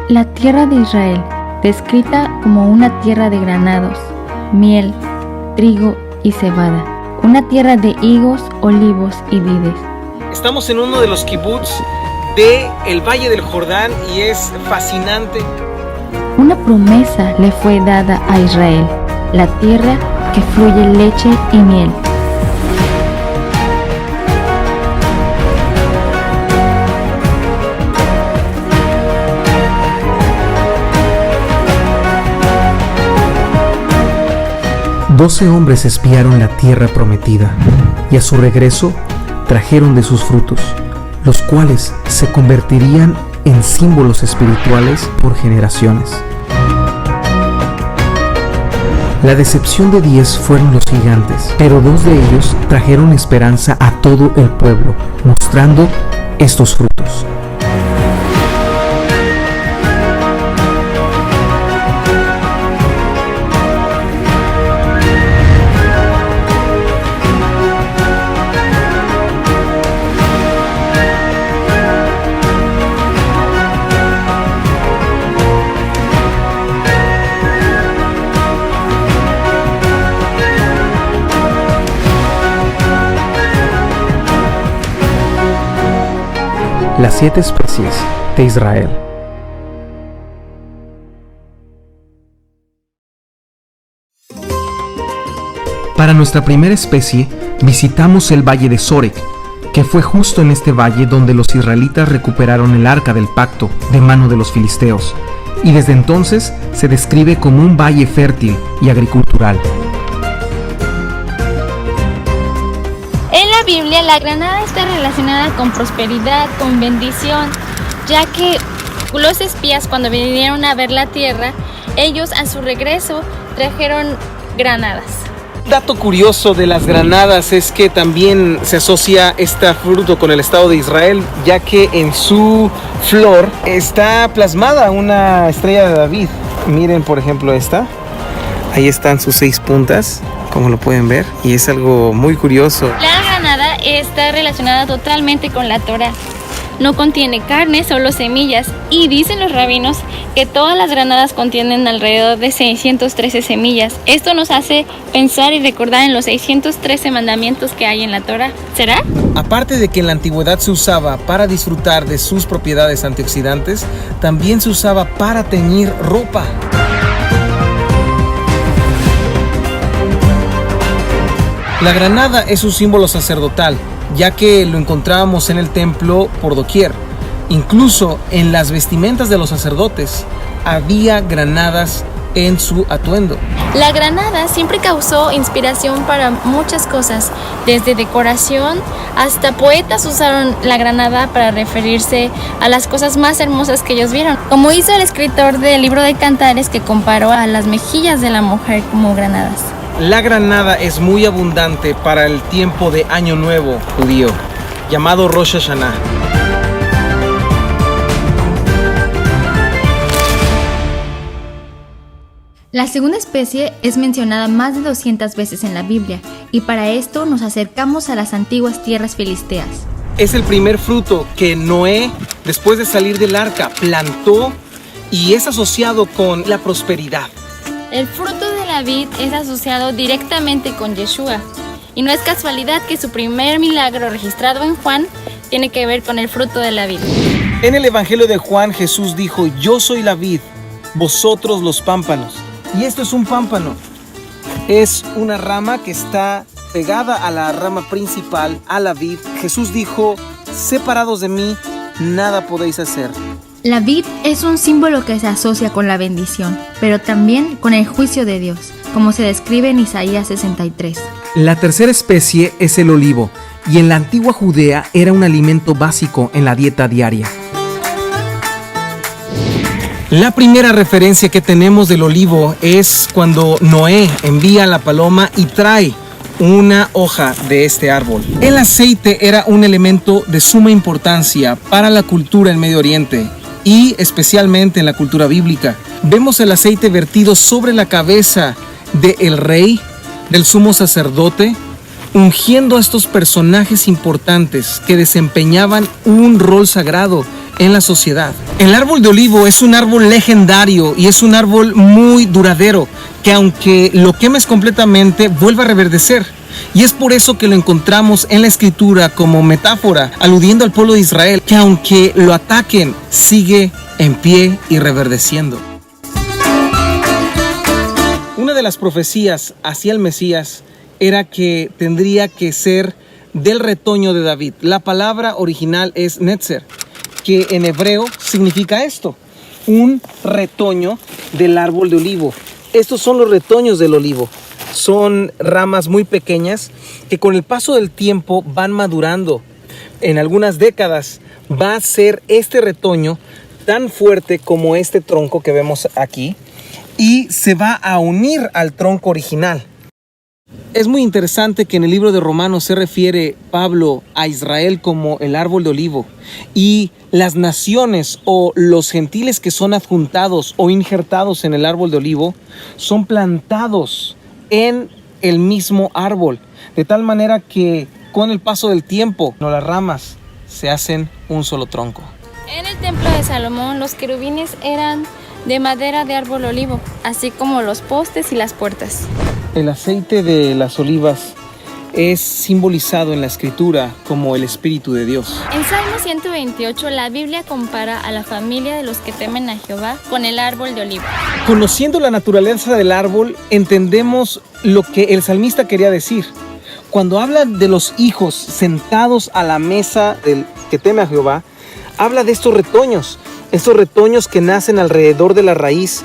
La tierra de Israel, descrita como una tierra de granados, miel, trigo y cebada, una tierra de higos, olivos y vides. Estamos en uno de los kibbutz del Valle del Jordán y es fascinante. Una promesa le fue dada a Israel, la tierra que fluye leche y miel. Doce hombres espiaron la tierra prometida y a su regreso trajeron de sus frutos, los cuales se convertirían en símbolos espirituales por generaciones. La decepción de 10 fueron los gigantes, pero 2 de ellos trajeron esperanza a todo el pueblo, mostrando estos frutos. Las 7 especies de Israel. Para nuestra primera especie, visitamos el valle de Sorek, que fue justo en este valle donde los israelitas recuperaron el arca del pacto de mano de los filisteos, y desde entonces se describe como un valle fértil y agricultural. En la Biblia, la granada está relacionada con prosperidad, con bendición, ya que los espías, cuando vinieron a ver la tierra, ellos a su regreso trajeron granadas. Dato curioso de las granadas es que también se asocia este fruto con el Estado de Israel, ya que en su flor está plasmada una estrella de David. Miren, por ejemplo, esta. Ahí están sus 6 puntas, como lo pueden ver, y es algo muy curioso. La granada está relacionada totalmente con la Torá. No contiene carne, solo semillas, y dicen los rabinos que todas las granadas contienen alrededor de 613 semillas. Esto nos hace pensar y recordar en los 613 mandamientos que hay en la Torá. ¿Será? Aparte de que en la antigüedad se usaba para disfrutar de sus propiedades antioxidantes, también se usaba para teñir ropa. La granada es un símbolo sacerdotal, ya que lo encontrábamos en el templo por doquier. Incluso en las vestimentas de los sacerdotes había granadas en su atuendo. La granada siempre causó inspiración para muchas cosas, desde decoración hasta poetas usaron la granada para referirse a las cosas más hermosas que ellos vieron, como hizo el escritor del libro de Cantares, que comparó a las mejillas de la mujer como granadas. La granada es muy abundante para el tiempo de Año Nuevo judío, llamado Rosh Hashanah. La segunda especie es mencionada más de 200 veces en la Biblia, y para esto nos acercamos a las antiguas tierras filisteas. Es el primer fruto que Noé, después de salir del arca, plantó y es asociado con la prosperidad. El fruto de la vid es asociado directamente con Yeshua, y no es casualidad que su primer milagro registrado en Juan tiene que ver con el fruto de la vid. En el Evangelio de Juan, Jesús dijo: "Yo soy la vid, vosotros los pámpanos". Y esto es un pámpano. Es una rama que está pegada a la rama principal, a la vid. Jesús dijo: "Separados de mí, nada podéis hacer". La vid es un símbolo que se asocia con la bendición, pero también con el juicio de Dios, como se describe en Isaías 63. La tercera especie es el olivo, y en la antigua Judea era un alimento básico en la dieta diaria. La primera referencia que tenemos del olivo es cuando Noé envía a la paloma y trae una hoja de este árbol. El aceite era un elemento de suma importancia para la cultura en Medio Oriente y especialmente en la cultura bíblica. Vemos el aceite vertido sobre la cabeza del rey, del sumo sacerdote, ungiendo a estos personajes importantes que desempeñaban un rol sagrado en la sociedad. El árbol de olivo es un árbol legendario y es un árbol muy duradero, que aunque lo quemes completamente, vuelve a reverdecer. Y es por eso que lo encontramos en la escritura como metáfora, aludiendo al pueblo de Israel, que aunque lo ataquen, sigue en pie y reverdeciendo. Una de las profecías hacia el Mesías era que tendría que ser del retoño de David. La palabra original es netzer, que en hebreo significa esto, un retoño del árbol de olivo. Estos son los retoños del olivo. Son ramas muy pequeñas que con el paso del tiempo van madurando. En algunas décadas va a ser este retoño tan fuerte como este tronco que vemos aquí y se va a unir al tronco original. Es muy interesante que en el libro de Romanos se refiere Pablo a Israel como el árbol de olivo y las naciones o los gentiles que son adjuntados o injertados en el árbol de olivo son plantados en el mismo árbol, de tal manera que con el paso del tiempo las ramas se hacen un solo tronco. En el templo de Salomón los querubines eran de madera de árbol olivo, así como los postes y las puertas. El aceite de las olivas es simbolizado en la escritura como el Espíritu de Dios. En Salmo 128 la Biblia compara a la familia de los que temen a Jehová con el árbol de olivo. Conociendo la naturaleza del árbol, entendemos lo que el salmista quería decir. Cuando habla de los hijos sentados a la mesa del que teme a Jehová, habla de estos retoños que nacen alrededor de la raíz.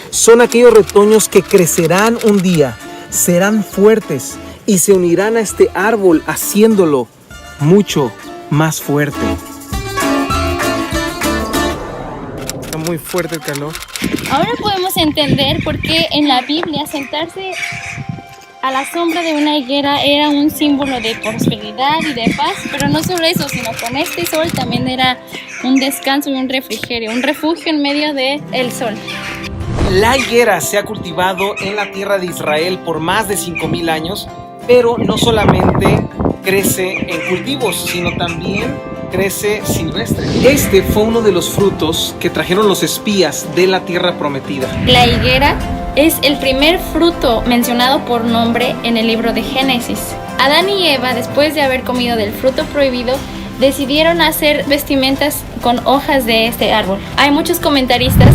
Son aquellos retoños que crecerán un día, serán fuertes y se unirán a este árbol haciéndolo mucho más fuerte. Está muy fuerte el calor. Ahora podemos entender por qué en la Biblia sentarse a la sombra de una higuera era un símbolo de prosperidad y de paz, pero no solo eso, sino con este sol también era un descanso y un refrigerio, un refugio en medio del sol. La higuera se ha cultivado en la tierra de Israel por más de 5,000 años, pero no solamente crece en cultivos, sino también crece silvestre. Este fue uno de los frutos que trajeron los espías de la tierra prometida. La higuera es el primer fruto mencionado por nombre en el libro de Génesis. Adán y Eva, después de haber comido del fruto prohibido, decidieron hacer vestimentas con hojas de este árbol. Hay muchos comentaristas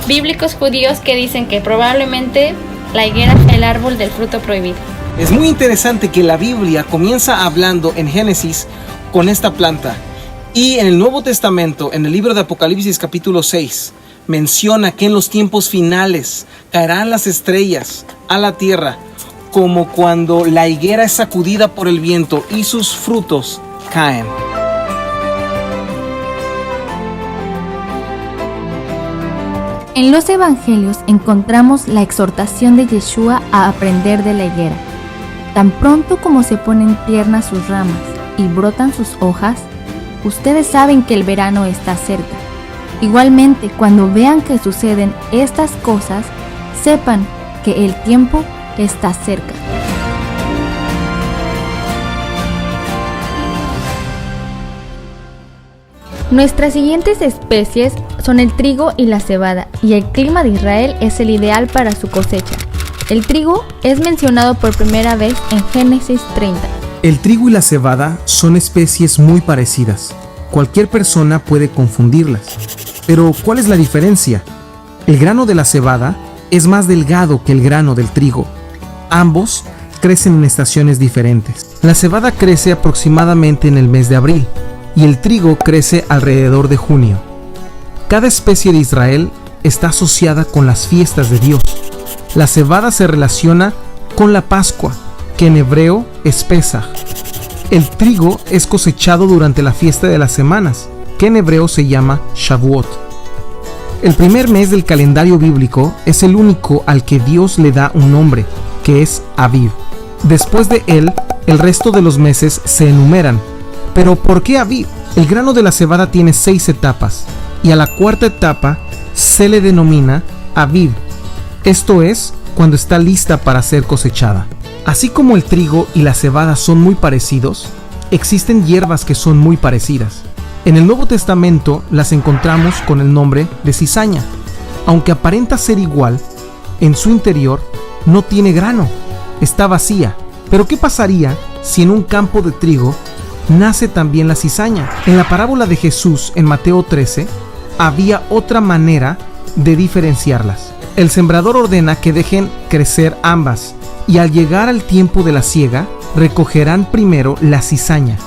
bíblicos judíos que dicen que probablemente la higuera fue el árbol del fruto prohibido. Es muy interesante que la Biblia comienza hablando en Génesis con esta planta y en el Nuevo Testamento, en el libro de Apocalipsis capítulo 6, menciona que en los tiempos finales caerán las estrellas a la tierra como cuando la higuera es sacudida por el viento y sus frutos caen. En los evangelios encontramos la exhortación de Yeshua a aprender de la higuera. Tan pronto como se ponen tiernas sus ramas y brotan sus hojas, ustedes saben que el verano está cerca. Igualmente, cuando vean que suceden estas cosas, sepan que el tiempo está cerca. Nuestras siguientes especies son el trigo y la cebada, y el clima de Israel es el ideal para su cosecha. El trigo es mencionado por primera vez en Génesis 30. El trigo y la cebada son especies muy parecidas. Cualquier persona puede confundirlas. Pero, ¿cuál es la diferencia? El grano de la cebada es más delgado que el grano del trigo. Ambos crecen en estaciones diferentes. La cebada crece aproximadamente en el mes de abril y el trigo crece alrededor de junio. Cada especie de Israel está asociada con las fiestas de Dios. La cebada se relaciona con la Pascua, que en hebreo es Pesaj. El trigo es cosechado durante la fiesta de las semanas, que en hebreo se llama Shavuot. El primer mes del calendario bíblico es el único al que Dios le da un nombre, que es Aviv. Después de él, el resto de los meses se enumeran. ¿Pero por qué Aviv? El grano de la cebada tiene 6 etapas, y a la cuarta etapa se le denomina Aviv. Esto es cuando está lista para ser cosechada. Así como el trigo y la cebada son muy parecidos, existen hierbas que son muy parecidas. En el Nuevo Testamento las encontramos con el nombre de cizaña. Aunque aparenta ser igual, en su interior no tiene grano, está vacía. Pero ¿qué pasaría si en un campo de trigo nace también la cizaña? En la parábola de Jesús en Mateo 13 había otra manera de diferenciarlas. El sembrador ordena que dejen crecer ambas, y al llegar al tiempo de la siega, recogerán primero la cizaña.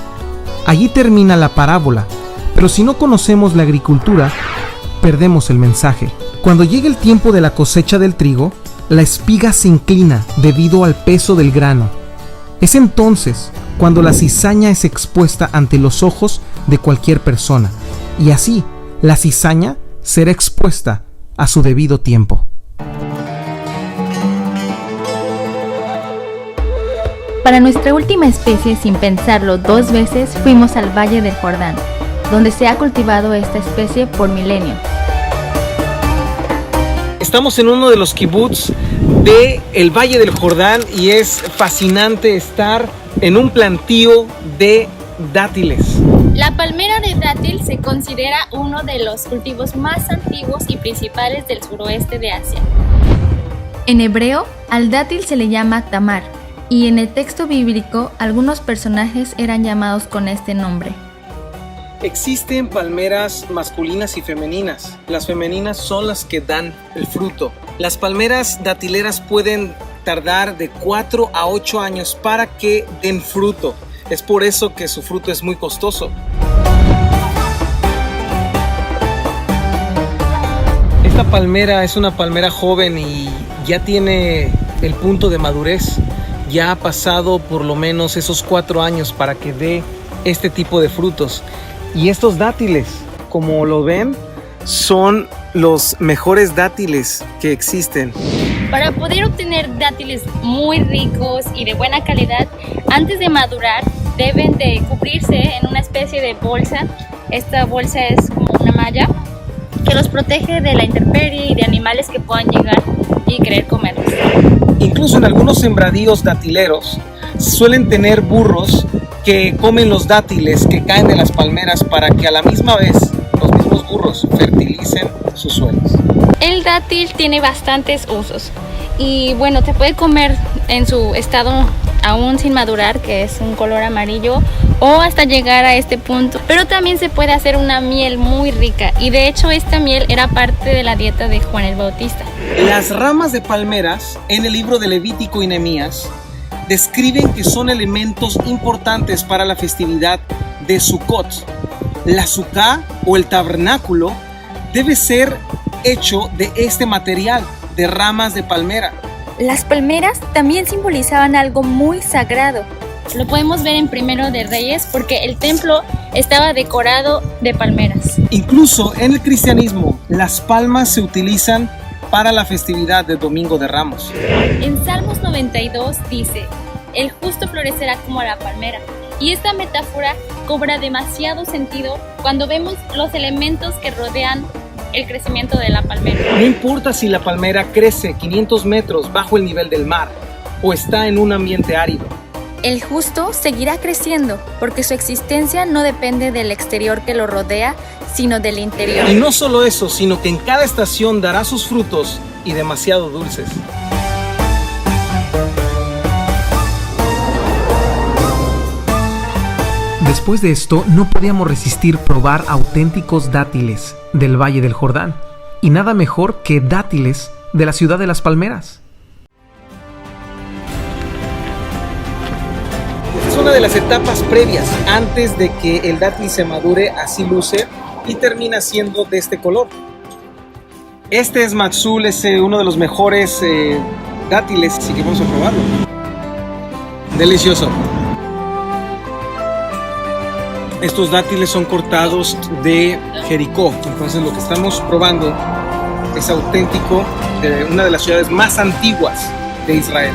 Allí termina la parábola, pero si no conocemos la agricultura, perdemos el mensaje. Cuando llegue el tiempo de la cosecha del trigo, la espiga se inclina debido al peso del grano. Es entonces cuando la cizaña es expuesta ante los ojos de cualquier persona, y así la cizaña será expuesta a su debido tiempo. Para nuestra última especie, sin pensarlo 2 veces, fuimos al Valle del Jordán, donde se ha cultivado esta especie por milenios. Estamos en uno de los kibutz del Valle del Jordán y es fascinante estar en un plantío de dátiles. La palmera de dátil se considera uno de los cultivos más antiguos y principales del suroeste de Asia. En hebreo, al dátil se le llama tamar, y en el texto bíblico algunos personajes eran llamados con este nombre. Existen palmeras masculinas y femeninas. Las femeninas son las que dan el fruto. Las palmeras datileras pueden tardar de 4 a 8 años para que den fruto. Es por eso que su fruto es muy costoso. Esta palmera es una palmera joven y ya tiene el punto de madurez. Ya ha pasado por lo menos esos 4 años para que dé este tipo de frutos. Y estos dátiles, como lo ven, son los mejores dátiles que existen. Para poder obtener dátiles muy ricos y de buena calidad, antes de madurar deben de cubrirse en una especie de bolsa. Esta bolsa es como una malla que los protege de la intemperie y de animales que puedan llegar y querer comerlos. Incluso en algunos sembradíos datileros suelen tener burros que comen los dátiles que caen de las palmeras para que a la misma vez los mismos burros fertilicen sus suelos. El dátil tiene bastantes usos y bueno, te puede comer en su estado aún sin madurar, que es un color amarillo, o hasta llegar a este punto. Pero también se puede hacer una miel muy rica y de hecho esta miel era parte de la dieta de Juan el Bautista. Las ramas de palmeras en el libro de Levítico y Nehemías describen que son elementos importantes para la festividad de Sukkot. La sukkah o el tabernáculo debe ser hecho de este material, de ramas de palmera. Las palmeras también simbolizaban algo muy sagrado. Lo podemos ver en Primero de Reyes porque el templo estaba decorado de palmeras. Incluso en el cristianismo, las palmas se utilizan para la festividad del Domingo de Ramos. En Salmos 92 dice: el justo florecerá como la palmera. Y esta metáfora cobra demasiado sentido cuando vemos los elementos que rodean el crecimiento de la palmera. No importa si la palmera crece 500 metros bajo el nivel del mar o está en un ambiente árido. El justo seguirá creciendo porque su existencia no depende del exterior que lo rodea, sino del interior. Y no solo eso, sino que en cada estación dará sus frutos y demasiado dulces. Después de esto, no podíamos resistir probar auténticos dátiles del Valle del Jordán, y nada mejor que dátiles de la ciudad de las palmeras. Es una de las etapas previas antes de que el dátil se madure, así luce y termina siendo de este color. Este es Matzul, es uno de los mejores dátiles, así que vamos a probarlo. Delicioso. Estos dátiles son cortados de Jericó, entonces lo que estamos probando es auténtico de una de las ciudades más antiguas de Israel.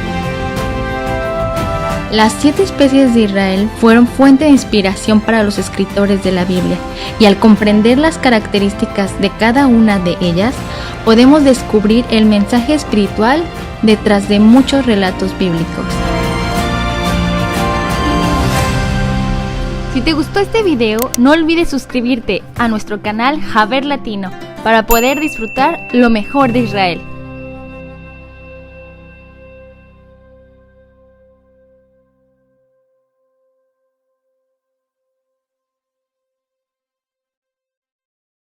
Las 7 especies de Israel fueron fuente de inspiración para los escritores de la Biblia, y al comprender las características de cada una de ellas, podemos descubrir el mensaje espiritual detrás de muchos relatos bíblicos. Si te gustó este video, no olvides suscribirte a nuestro canal Haber Latino para poder disfrutar lo mejor de Israel.